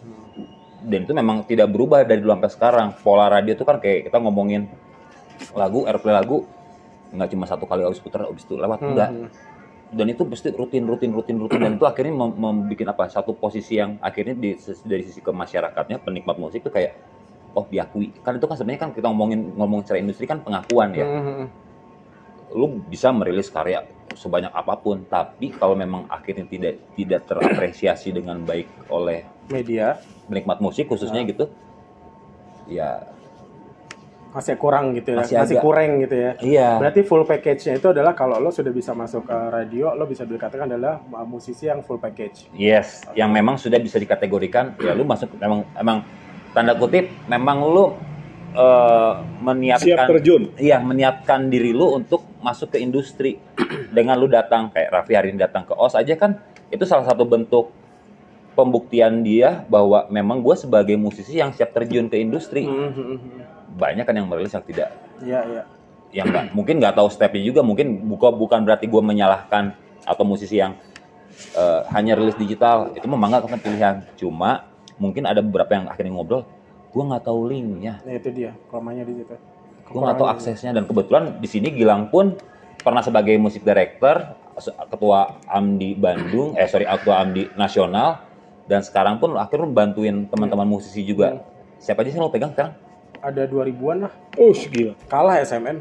Speaker 1: Dan itu memang tidak berubah dari dulu sampai sekarang. Pola radio itu kan kayak kita ngomongin lagu, airplay lagu nggak cuma satu kali habis putar habis itu lewat, enggak. Dan itu pasti rutin dan itu akhirnya membuat satu posisi yang akhirnya dari sisi ke masyarakatnya penikmat musik itu kayak diakui. Kan itu kan sebenarnya kan kita ngomong secara industri kan pengakuan ya. Lu bisa merilis karya sebanyak apapun, tapi kalau memang akhirnya tidak terapresiasi dengan baik oleh
Speaker 2: media
Speaker 1: penikmat musik khususnya gitu, ya
Speaker 2: masih kurang gitu ya,
Speaker 1: masih
Speaker 2: kurang gitu ya.
Speaker 1: Iya.
Speaker 2: Berarti full package-nya itu adalah kalau lo sudah bisa masuk ke radio, lo bisa dikatakan adalah musisi yang full package.
Speaker 1: Yes, yang memang sudah bisa dikategorikan ya lu masuk memang tanda kutip memang lu meniatkan
Speaker 4: siap terjun.
Speaker 1: Iya, meniatkan diri lu untuk masuk ke industri. Dengan lu datang kayak Raffi hari ini datang ke OS aja kan itu salah satu bentuk pembuktian dia bahwa memang gue sebagai musisi yang siap terjun ke industri. Banyak kan yang merilis yang tidak.
Speaker 2: Iya.
Speaker 1: Yang mungkin nggak tahu stepnya juga, mungkin bukan berarti gue menyalahkan atau musisi yang hanya rilis digital itu memang nggak kan pilihan. Cuma mungkin ada beberapa yang akhirnya ngobrol, gue nggak tahu linknya.
Speaker 2: Nah, itu dia kelemahannya di situ.
Speaker 1: Gue nggak tahu aksesnya, dan kebetulan di sini Gilang pun pernah sebagai musik director, ketua AMDI Bandung, ketua AMDI Nasional, dan sekarang pun akhirnya bantuin teman-teman musisi juga. Siapa aja sih lo pegang sekarang?
Speaker 2: Ada 2000-an lah.
Speaker 4: Gila.
Speaker 2: Kalah SMN.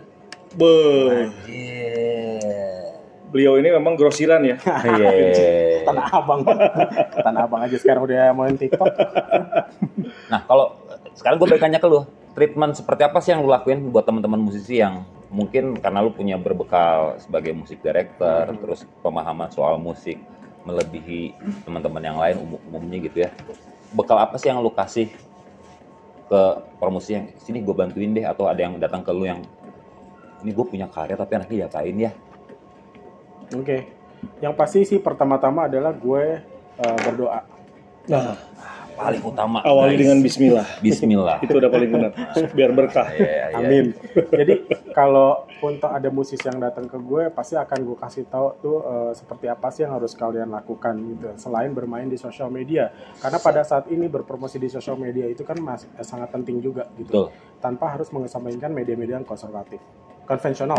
Speaker 4: Beliau ini memang grosiran ya.
Speaker 1: Iya.
Speaker 2: Tanah Abang aja sekarang udah main TikTok.
Speaker 1: Nah, kalau sekarang gue bertanya ke lu, treatment seperti apa sih yang lu lakuin buat teman-teman musisi yang mungkin karena lu punya berbekal sebagai musik director, terus pemahaman soal musik melebihi teman-teman yang lain umumnya gitu ya. Bekal apa sih yang lu kasih ke promosi yang sini gue bantuin deh, atau ada yang datang ke lu yang ini gue punya karya tapi anaknya diapain ya?
Speaker 2: Oke. Yang pasti sih pertama-tama adalah gue berdoa.
Speaker 4: Nah,
Speaker 1: paling utama.
Speaker 4: Awali dengan bismillah.
Speaker 1: Bismillah.
Speaker 4: Itu udah paling benar. Biar berkah.
Speaker 1: Iya.
Speaker 2: Amin. Jadi kalau untuk ada musisi yang datang ke gue, pasti akan gue kasih tahu tuh seperti apa sih yang harus kalian lakukan gitu. Selain bermain di sosial media, karena pada saat ini berpromosi di sosial media itu kan sangat penting juga gitu.
Speaker 1: Betul.
Speaker 2: Tanpa harus mengesampingkan media-media yang konservatif, konvensional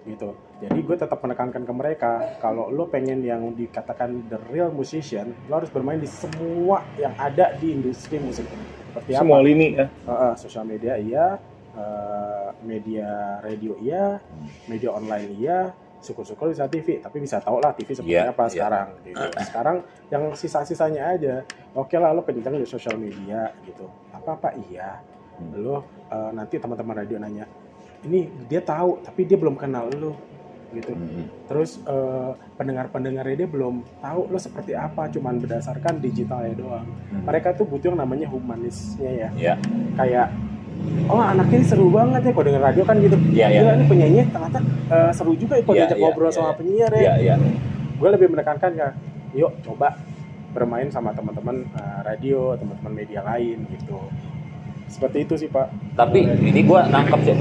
Speaker 2: gitu. Jadi gue tetap menekankan ke mereka, kalau lo pengen yang dikatakan the real musician, lo harus bermain di semua yang ada di industri musik. Seperti
Speaker 4: semua
Speaker 2: apa?
Speaker 4: lini ya.
Speaker 2: Sosial media iya, media radio iya, media online iya, syukur-syukur bisa TV, tapi bisa tau lah TV seperti apa sekarang. Gitu. Sekarang yang sisa-sisanya aja, oke lah lo kencang di sosial media gitu. Apa iya, lo nanti teman-teman radio nanya, ini dia tahu tapi dia belum kenal lo gitu. Terus pendengar-pendengarnya dia belum tahu lo seperti apa, cuman berdasarkan digitalnya doang. Mereka tuh butuh yang namanya humanisnya ya. Kayak anaknya ini seru banget ya kalau denger radio kan gitu. Gila ini penyanyi ternyata seru juga ya kalau diajak ngobrol sama penyiar ya. Gue lebih menekankan ya, yuk coba bermain sama teman-teman radio, teman-teman media lain gitu. Seperti itu sih Pak.
Speaker 1: Tapi ini gue nangkep sih,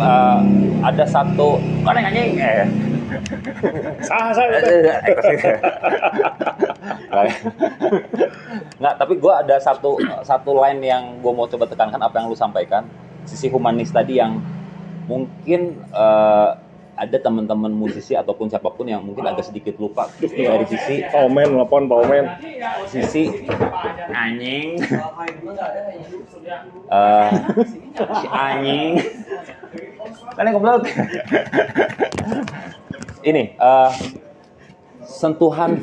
Speaker 1: ada satu anjing. Nggak, tapi gue ada satu line yang gue mau coba tekankan apa yang lu sampaikan, sisi humanis tadi yang mungkin ada teman-teman musisi ataupun siapapun yang mungkin agak sedikit lupa dari sisi
Speaker 4: Paumen.
Speaker 1: sisi anjing si anjing kan yang goblok ini sentuhan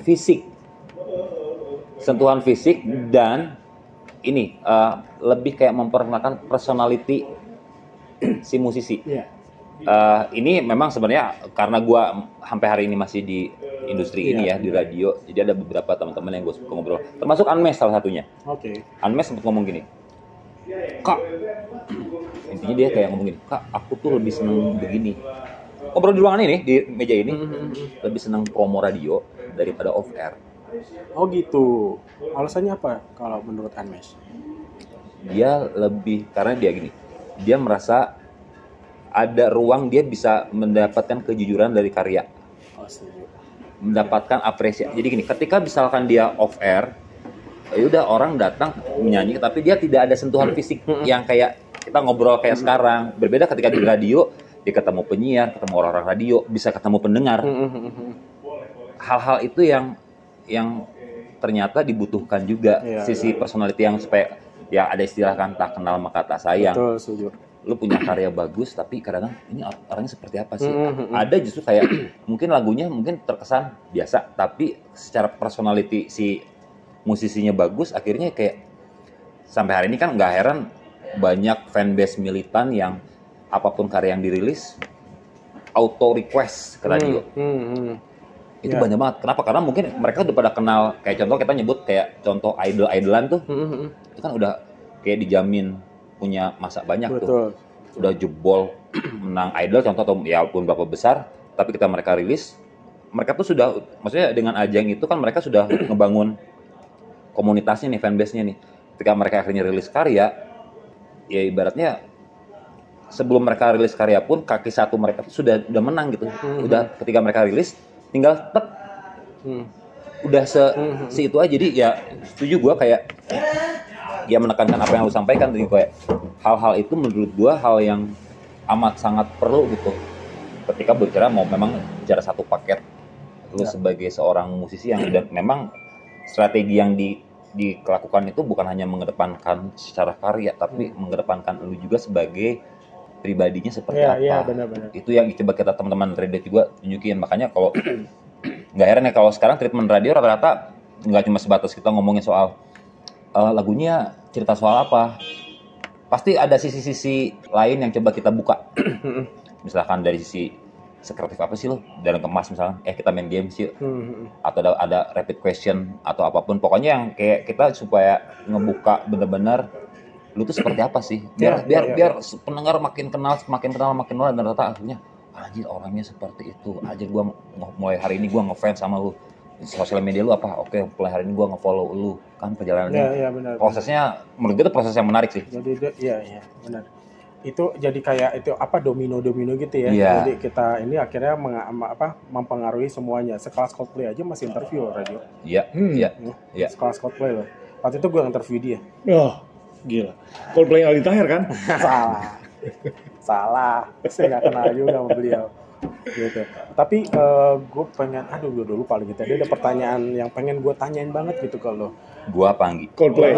Speaker 1: fisik dan ini lebih kayak memperkenalkan personality si musisi. Ini memang sebenarnya karena gue sampai hari ini masih di industri ini ya, di radio, jadi ada beberapa teman-teman yang gue suka ngobrol, termasuk Anmes salah satunya. Anmes sempat ngomong gini, Kak, intinya dia kayak ngomong gini, Kak, aku tuh lebih seneng begini, ngobrol di ruangan ini, di meja ini, lebih seneng promo radio daripada off air.
Speaker 2: Oh gitu. Alasannya apa kalau menurut Anmes?
Speaker 1: Dia lebih, karena dia gini, dia merasa ada ruang dia bisa mendapatkan kejujuran dari karya, mendapatkan apresiasi. Jadi gini, ketika misalkan dia off air, ya udah orang datang menyanyi, tapi dia tidak ada sentuhan fisik yang kayak kita ngobrol kayak sekarang. Berbeda ketika di radio, dia ketemu penyiar, ketemu orang-orang radio, bisa ketemu pendengar. Hal-hal itu yang ternyata dibutuhkan juga, sisi personality yang supaya ya ada istilah kan tak kenal maka tak sayang.
Speaker 2: Betul, setuju.
Speaker 1: Lu punya karya bagus tapi kadang-kadang ini orangnya seperti apa sih? Ada justru kayak mungkin lagunya mungkin terkesan biasa tapi secara personality si musisinya bagus, akhirnya kayak sampai hari ini kan nggak heran banyak fanbase militan yang apapun karya yang dirilis auto request ke radio. Itu banyak banget. Kenapa? Karena mungkin mereka udah pada kenal, kayak contoh kita nyebut kayak contoh idolan tuh. Itu kan udah kayak dijamin punya masa banyak
Speaker 2: Betul.
Speaker 1: tuh. Udah jebol menang Idol contoh atau ya pun berapa besar, tapi ketika mereka rilis, mereka tuh sudah, maksudnya dengan ajang itu kan mereka sudah ngebangun komunitasnya nih, fanbase-nya nih. Ketika mereka akhirnya rilis karya, ya ibaratnya sebelum mereka rilis karya pun kaki satu mereka tuh sudah menang gitu. Udah ketika mereka rilis tinggal tek. Udah si itu aja. Jadi ya setuju gue kayak ya menekankan apa yang lu sampaikan tadi, kayak hal-hal itu menurut gue hal yang amat sangat perlu gitu. Ketika berbicara mau memang bicara satu paket, lu sebagai seorang musisi yang udah memang strategi yang dilakukan itu bukan hanya mengedepankan secara karya, tapi mengedepankan lu juga sebagai pribadinya seperti apa.
Speaker 2: Iya, benar-benar.
Speaker 1: Itu yang coba kita teman-teman radio juga tunjukin. Makanya kalau nggak heran ya kalau sekarang treatment radio rata-rata nggak cuma sebatas kita ngomongin soal lagunya cerita soal apa. Pasti ada sisi-sisi lain yang coba kita buka. Misalkan dari sisi sekreatif apa sih lo dalam kemas, misalnya kita main game sih, atau ada rapid question atau apapun, pokoknya yang kayak kita supaya ngebuka bener-bener lu tuh seperti apa sih, biar pendengar makin kenal dan ternyata akhirnya anjir orangnya seperti itu aja. Gua mulai hari ini gua ngefans sama lu, sosial media lu apa, oke mulai hari ini gua ngefollow lu, kan perjalanannya
Speaker 2: benar,
Speaker 1: prosesnya menurut gue itu proses yang menarik sih.
Speaker 2: Jadi iya benar. Itu jadi kayak itu apa domino gitu ya. Jadi kita ini akhirnya mempengaruhi semuanya. Sekelas Coldplay aja masih interview radio.
Speaker 1: Iya.
Speaker 2: Sekelas Coldplay loh. Waktu itu gue interview dia.
Speaker 4: Oh, gila. Coldplay Aldi Taher kan?
Speaker 2: Salah. Saya nggak kenal juga sama beliau. Gitu. Tapi gue pengen, gue udah lupa lagi. Tadi ada pertanyaan yang pengen gue tanyain banget gitu kalau
Speaker 1: Gua Panggi.
Speaker 4: Coldplay.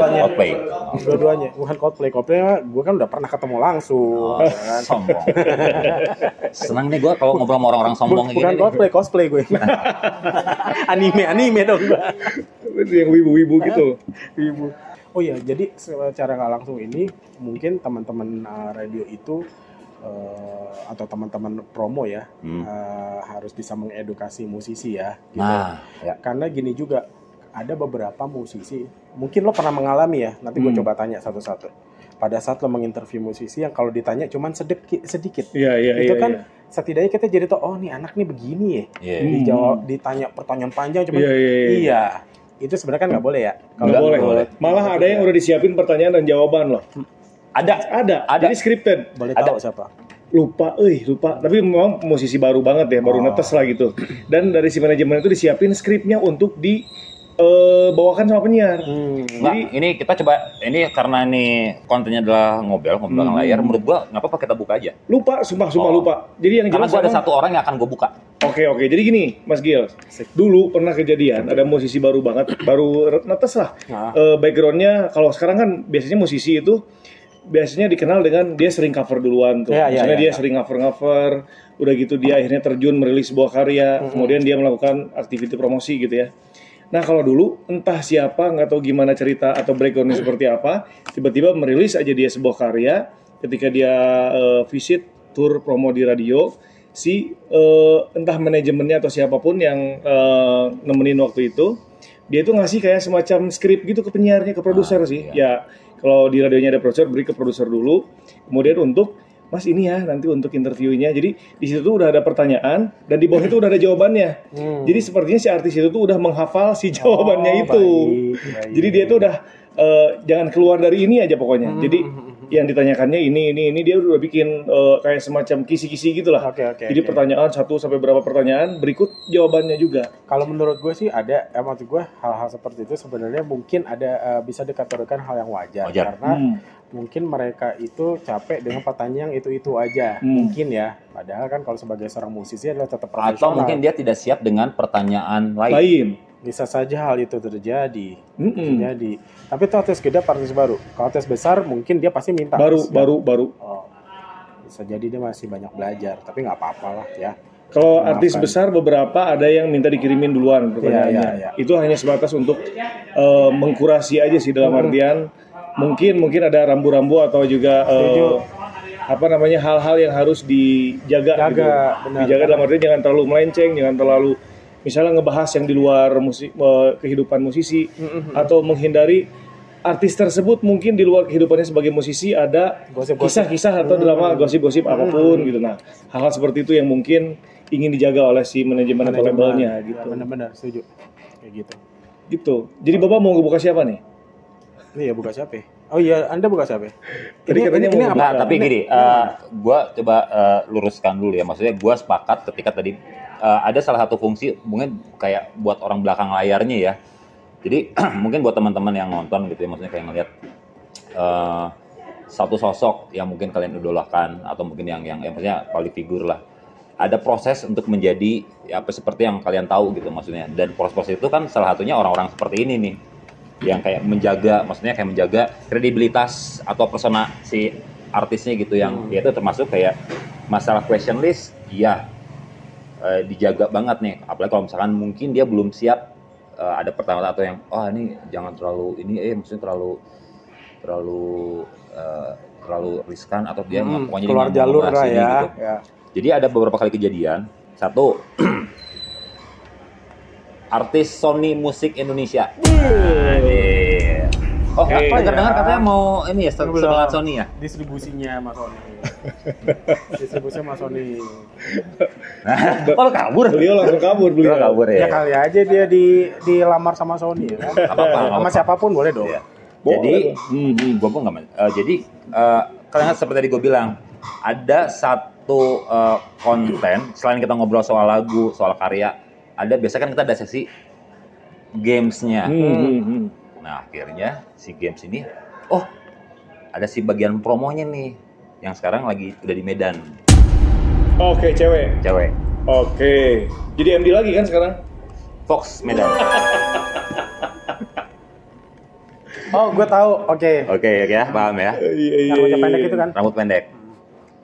Speaker 2: Dua-duanya, bukan Coldplay gue kan udah pernah ketemu langsung. Kan?
Speaker 1: Sombong. Senang nih gue kalau ngobrol sama orang-orang sombong
Speaker 2: bukan
Speaker 1: gini.
Speaker 2: Bukan cosplay gue. anime dong gue.
Speaker 4: Yang wibu-wibu gitu.
Speaker 2: Wibu. Oh iya, jadi secara nggak langsung ini mungkin teman-teman radio itu atau teman-teman promo ya harus bisa mengedukasi musisi ya. Gitu.
Speaker 1: Ya.
Speaker 2: Karena gini juga. Ada beberapa musisi, mungkin lo pernah mengalami ya, nanti gue coba tanya satu-satu. Pada saat lo menginterview musisi yang kalau ditanya cuman sedikit. Itu kan setidaknya kita jadi tahu, oh nih anak nih begini ya. Dijawab, ditanya pertanyaan panjang cuman iya. Itu sebenarnya kan nggak boleh ya.
Speaker 4: Kalau boleh. Malah ada yang udah disiapin pertanyaan dan jawaban loh. Ada. Jadi scripted.
Speaker 2: Boleh tahu siapa?
Speaker 4: Lupa. Tapi memang musisi baru banget ya, baru netes lah gitu. Dan dari si manajemen itu disiapin skripnya untuk bawakan sama penyiar.
Speaker 1: Jadi ini kita coba, ini karena ini kontennya adalah ngobrol layar, menurut gua nggak apa-apa kita buka aja.
Speaker 4: Lupa, sumpah lupa. Jadi yang
Speaker 1: karena gua ada satu orang yang akan gua buka.
Speaker 4: Oke. Jadi gini, Mas Gil. Dulu pernah kejadian ada musisi baru netes lah. Backgroundnya kalau sekarang kan biasanya musisi itu biasanya dikenal dengan dia sering cover duluan tuh. Misalnya dia sering cover, udah gitu dia akhirnya terjun merilis sebuah karya, kemudian dia melakukan aktiviti promosi gitu ya. Nah kalau dulu entah siapa, nggak tahu gimana cerita atau backgroundnya seperti apa, tiba-tiba merilis aja dia sebuah karya, ketika dia visit tour promo di radio, entah manajemennya atau siapapun yang nemenin waktu itu, dia itu ngasih kayak semacam skrip gitu ke penyiarnya, ke produser sih. Ya kalau di radionya ada produser, beri ke produser dulu, kemudian untuk Mas ini ya nanti untuk interviewnya. Jadi di situ tuh udah ada pertanyaan dan di bawah itu udah ada jawabannya. Jadi sepertinya si artis itu tuh udah menghafal si jawabannya itu. Baik. Jadi dia tuh udah jangan keluar dari ini aja pokoknya. Jadi yang ditanyakannya ini dia udah bikin kayak semacam kisi-kisi gitulah. Jadi pertanyaan 1 sampai berapa pertanyaan berikut jawabannya juga.
Speaker 2: Kalau menurut gue sih ada, maksud gue hal-hal seperti itu sebenarnya mungkin ada bisa dikategorikan hal yang wajar. Karena mungkin mereka itu capek dengan pertanyaan yang itu aja, mungkin ya. Padahal kan kalau sebagai seorang musisi adalah tetap profesional.
Speaker 1: Atau mungkin dia tidak siap dengan pertanyaan lain.
Speaker 2: Bisa saja hal itu terjadi. Tapi itu artis gede, artis baru. Kalau artis besar mungkin dia pasti minta.
Speaker 4: Baru.
Speaker 2: Bisa jadi dia masih banyak belajar, tapi nggak apa-apa lah ya.
Speaker 4: Kalau artis besar beberapa ada yang minta dikirimin duluan pertanyaannya. Itu hanya sebatas untuk mengkurasi aja sih dalam artian. Mungkin ada rambu-rambu atau juga hal-hal yang harus dijaga gitu. Dijaga dalam artian jangan terlalu melenceng, jangan terlalu misalnya ngebahas yang di luar kehidupan musisi atau menghindari artis tersebut mungkin di luar kehidupannya sebagai musisi ada kisah-kisah atau drama gosip-gosip apapun gitu. Nah, hal-hal seperti itu yang mungkin ingin dijaga oleh si manajemen atau labelnya gitu.
Speaker 2: Benar-benar setuju. Kayak gitu.
Speaker 4: Gitu. Jadi Bapak mau buka siapa nih?
Speaker 2: Ini ya buka siapa? Oh iya, Anda buka siapa?
Speaker 4: Tadi katanya mau
Speaker 2: apa?
Speaker 1: Nah, tapi gini, gua coba luruskan dulu ya. Maksudnya gua sepakat ketika tadi ada salah satu fungsi mungkin kayak buat orang belakang layarnya ya. Jadi mungkin buat teman-teman yang nonton gitu ya, maksudnya kayak ngelihat satu sosok yang mungkin kalian idolakan atau mungkin yang maksudnya public figure lah. Ada proses untuk menjadi ya apa seperti yang kalian tahu gitu maksudnya. Dan proses itu kan salah satunya orang-orang seperti ini nih yang kayak menjaga kredibilitas atau persona si artisnya gitu yang ya itu termasuk kayak masalah question list dijaga banget nih, apalagi kalau misalkan mungkin dia belum siap ada pertama atau yang ini jangan terlalu ini maksudnya terlalu riskan atau dia pokoknya
Speaker 2: keluar jalur lah ya,
Speaker 1: gitu. Jadi ada beberapa kali kejadian. Satu, artis Sony Musik Indonesia. Dengar katanya mau ini ya setelah Sony ya?
Speaker 2: Distribusinya Mas Sony. Distribusinya Mas Sony.
Speaker 1: Kalau kabur?
Speaker 4: Beliau langsung kabur
Speaker 2: ya. Ya kali aja dia dilamar sama Sony ya kan. Sama siapapun boleh dong.
Speaker 1: Ya. Jadi, gue pun nggak. Jadi karena seperti tadi gue bilang, ada satu konten selain kita ngobrol soal lagu, soal karya, biasanya kan kita ada sesi gamesnya. Nah akhirnya si games ini, ada si bagian promonya nih, yang sekarang lagi udah di Medan.
Speaker 4: Oke, cewek. Oke, jadi MD lagi kan sekarang?
Speaker 1: Fox Medan.
Speaker 2: Oh, gue tahu. Oke,
Speaker 1: ya, paham ya.
Speaker 2: Rambutnya pendek itu kan?
Speaker 1: Rambut pendek.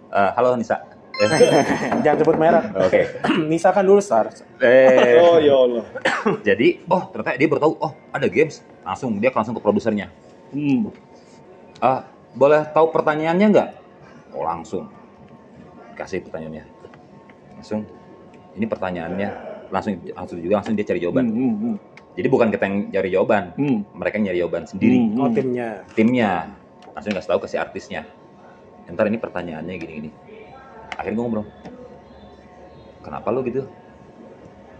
Speaker 1: Halo Nisa.
Speaker 2: Jangan sebut merek.
Speaker 1: Oke.
Speaker 2: Nisa kan dulu Star.
Speaker 4: Oh ya Allah.
Speaker 1: Jadi, ternyata dia baru tahu, ada games. Dia langsung ke produsernya. Boleh tahu pertanyaannya nggak? Langsung. Kasih pertanyaannya. Langsung. Ini pertanyaannya. Langsung dia cari jawaban. Jadi bukan kita yang cari jawaban, mereka yang nyari jawaban sendiri. Timnya langsung kasih tahu ke si artisnya. Ntar ini pertanyaannya gini-gini. Akhirnya gue ngobrol, kenapa lu gitu?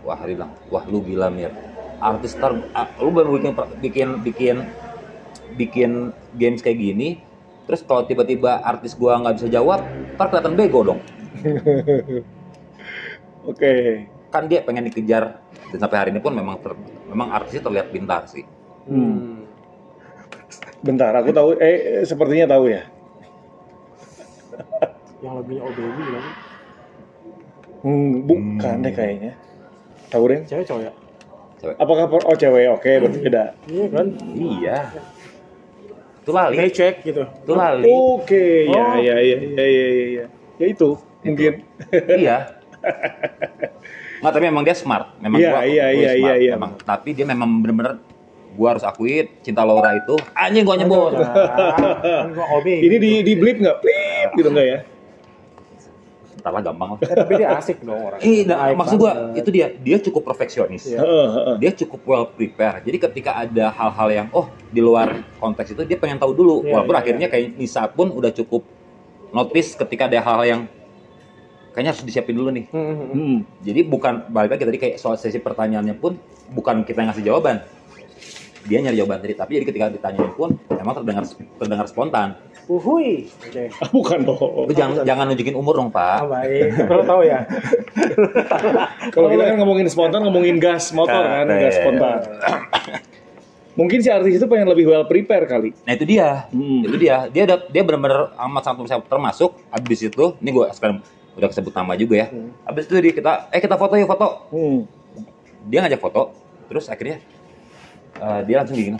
Speaker 1: Wah, dia bilang, lu gila Mir. Artis star, lu baru bikin games kayak gini, terus kalau tiba-tiba artis gua nggak bisa jawab, ntar kelihatan bego dong.
Speaker 4: Oke.
Speaker 1: Kan dia pengen dikejar, dan sampai hari ini pun memang artisnya terlihat pintar sih.
Speaker 4: Bentar, aku tahu. Sepertinya tahu ya.
Speaker 2: Yang lagunya Oh Baby kan?
Speaker 4: Bukan deh kayaknya. Tahu deh.
Speaker 2: Cewek cowok ya?
Speaker 1: Cewek.
Speaker 4: Apakah cewek? Oke, berarti beda.
Speaker 2: Iya kan?
Speaker 1: Iya. Itu Lali.
Speaker 2: Cek gitu.
Speaker 1: Itu Lali.
Speaker 4: Oke, ya. Ya itu mungkin.
Speaker 1: Iya. Nggak, tapi memang dia smart. Memang
Speaker 4: Iya.
Speaker 1: Memang, tapi dia memang benar-benar gua harus akui cinta Laura itu anjing gua nyebut.
Speaker 4: Ini di blip nggak? Blip gitu nggak ya?
Speaker 1: Ntar lah gampang lah.
Speaker 2: Tapi dia asik dong orangnya.
Speaker 1: Maksud gua itu dia cukup perfeksionis. Dia cukup well prepare. Jadi ketika ada hal-hal yang di luar konteks itu dia pengen tahu dulu. Walaupun akhirnya kayak Nisa pun udah cukup notice ketika ada hal-hal yang kayaknya harus disiapin dulu nih. Jadi bukan balik lagi tadi kayak soal sesi pertanyaannya pun bukan kita yang ngasih jawaban. Dia nyari jawaban tadi, tapi jadi ketika ditanyain pun memang terdengar spontan.
Speaker 2: Uhui.
Speaker 4: Bukan dong.
Speaker 1: Lu jangan nunjukin umur dong, Pak.
Speaker 2: Baik. Perlu tahu ya.
Speaker 4: Kalau kita kan ngomongin spontan, ngomongin gas motor kan, gas spontan. Mungkin si artis itu pengen lebih well prepare kali.
Speaker 1: Nah itu dia. Dia benar-benar amat sangat termasuk. Abis itu, ini gue sekarang udah kesebut nama juga ya. Abis itu kita foto yuk foto. Dia ngajak foto, terus akhirnya dia langsung gini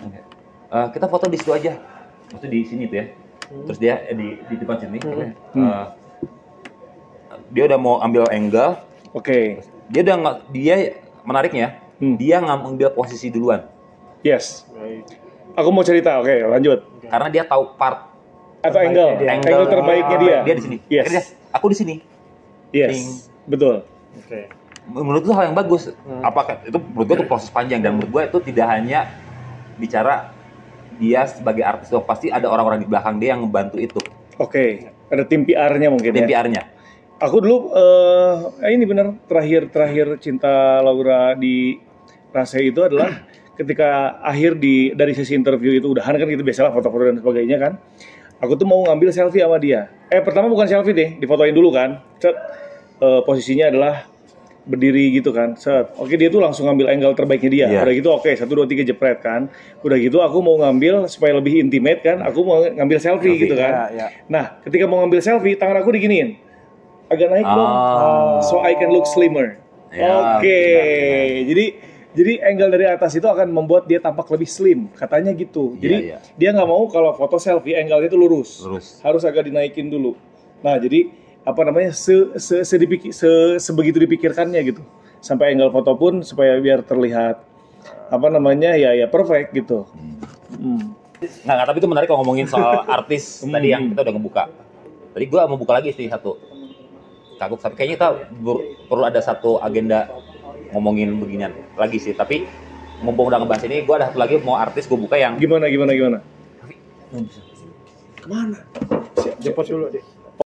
Speaker 1: kita foto di situ aja. Maksudnya di sini tuh ya. Terus dia di depan sini. Dia udah mau ambil angle.
Speaker 4: Oke.
Speaker 1: Dia menariknya. Dia ngambil posisi duluan.
Speaker 4: Yes. Aku mau cerita. Oke, lanjut.
Speaker 1: Karena dia tahu part
Speaker 4: atau angle terbaiknya dia.
Speaker 1: Dia di sini.
Speaker 4: Yes.
Speaker 1: Akhirnya aku di sini.
Speaker 4: Yes. Betul.
Speaker 2: Oke.
Speaker 1: Menurut itu hal yang bagus. Apakah itu menurut gue itu proses panjang dan menurut gue itu tidak hanya bicara dia sebagai artis tuh pasti ada orang-orang di belakang dia yang ngebantu itu.
Speaker 4: Oke, ada tim PR-nya mungkin
Speaker 1: Tim
Speaker 4: ya.
Speaker 1: PR-nya.
Speaker 4: Aku dulu ini benar terakhir cinta Laura di Rase itu adalah ketika akhir dari sesi interview itu udahan kan gitu biasalah foto-foto dan sebagainya kan. Aku tuh mau ngambil selfie sama dia. Pertama bukan selfie deh, difotoin dulu kan. Set, posisinya adalah berdiri gitu kan. Set. Oke, dia tuh langsung ngambil angle terbaiknya dia.
Speaker 1: Yeah.
Speaker 4: Udah gitu oke, 1 2 3 jepret kan. Udah gitu aku mau ngambil supaya lebih intimate kan, aku mau ngambil selfie gitu kan.
Speaker 2: Ya.
Speaker 4: Nah, ketika mau ngambil selfie, tangan aku diginiin. Agak naik dong. So I can look slimmer.
Speaker 1: Ya,
Speaker 4: Oke.
Speaker 1: benar.
Speaker 4: Jadi angle dari atas itu akan membuat dia tampak lebih slim, katanya gitu. Jadi
Speaker 1: Iya.
Speaker 4: dia nggak mau kalau foto selfie angle itu lurus. Harus agak dinaikin dulu. Nah, jadi apa namanya sebegitu dipikirkannya gitu. Sampai angle foto pun supaya biar terlihat apa namanya ya perfect gitu.
Speaker 1: Nggak, tapi itu menarik kalau ngomongin soal artis tadi yang kita udah ngebuka. Tadi gue mau buka lagi sih satu. Kagum, tapi kayaknya kita perlu ada satu agenda ngomongin beginian lagi sih. Tapi mumpung udah ngebahas ini, gue ada satu lagi mau artis gue buka yang
Speaker 4: Gimana?
Speaker 1: Tapi,
Speaker 4: Kemana? Siap,
Speaker 2: Jemput dulu deh.